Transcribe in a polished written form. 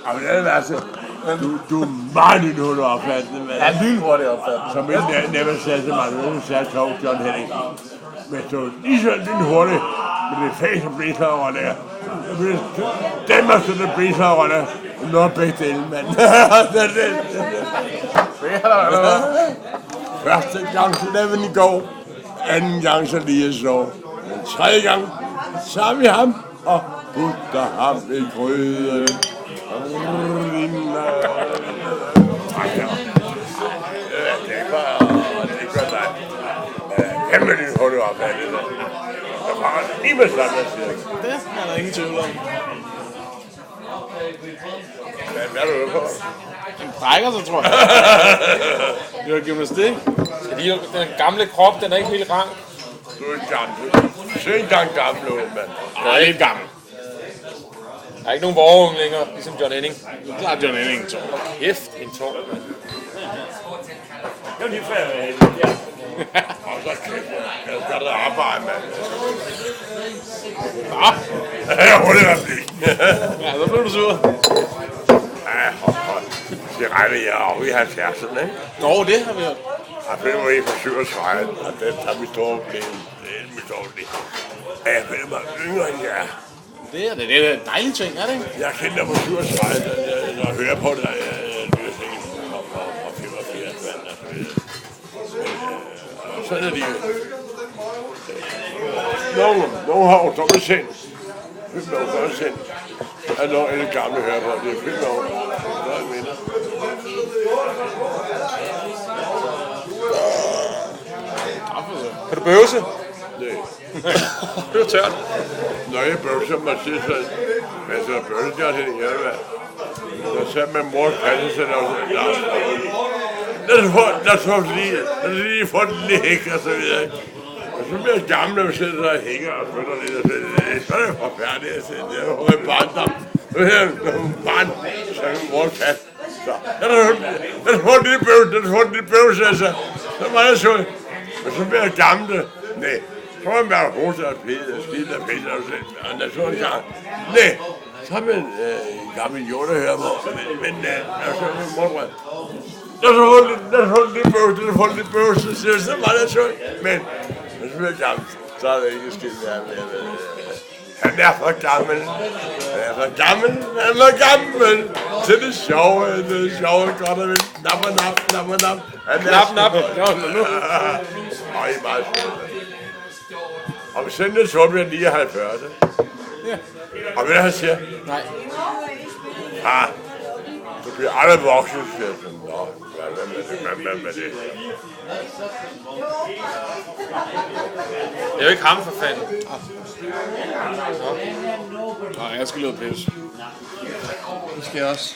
Jamen, det er værste. Du er meget lynhurtigt opfattende, mand. Ja, lynhurtigt opfattende. Som en nemme sagde til mig, nu sagde Tog John Henning. Men du er lige så lynhurtigt med det fæs og blæslerrolle der. Den var sådan en blæslerrolle. Nu er begge dele, mand. Første gang så lavede vi i går. Anden gang så lige så. Tredje gang så har vi ham og putter ham i gryden. Kæmpe din hul op af det der. Der var lige med sådan, der siger. Det er der ingen tvivl om. Hvad er du ude på? En brækker så, tror jeg. Det var gymnastik. Den gamle krop, den er ikke helt rank. Du er gammel. Se engang gammel ud, mand. Nej, det er lidt gammel. Der er ikke nogen vorunge længere, ligesom John Henning. Så er John Henning tår. Kæft, en tår, mand. Det var lige før, jeg havde det. Og så kæft, jeg skal da arbejde, mand. Jeg hurtigt at blive. Ja, så blev du sur. Ja, hold. Det regner jeg over i 70'erne, ikke? Nå, det har vi hørt. Jeg blev en fra 37, og den tager vi store problem. Det er mit dårligt. Jeg føler mig yngre end jeg er. Det er en dejlig ting, er det ikke? Jeg kender dig på 37, når jeg hører på det, lyder ting fra 85, mand. Sådan er de jo. Nogle har jo dobbelt sind. 5 år før sind. Er når en gamle hører på, det er 5 år. Der er mindre. Kan du bøvse? Nej. Det var tørt. Når jeg bøvser mig til sådan, men så bøvser jeg til en hjælpe. Så sagde min mor kasse sig og lad os lige få den læk og så videre. Og så bliver jeg gamle og sætter sig og hænger og flytter lidt og sådan. Så er det forfærdeligt at sætte det. Og jeg barndom. Nu her, når hun barn, så er min mor kasse. Så lad os få den lille bøvse, altså. Så var det så. Men så bliver jeg gamle. Nej. Så har man været hovedet og pæde og skidt og pæde og sådan. Og når så en gang, nej, så har man en gammel jord, der hører på. Men når så er man morgenrød. Lad os holde lidt bøvse, så var det så. Men så bliver jeg gammel, så er det ikke skidt mere. Han er for gammel. Han er for gammel. Til det sjove, godt og vel. Nap. Nap. Og I er meget sjovt. Og hvis sådan så bliver 49. Ja. Og ved du, han siger? Nej. Du bliver aldrig voksen, siger jeg sådan. Nå, hvad med det? Det er jo ikke ham, for fanden. Nej, jeg skal løbe pisse. Det skal jeg også.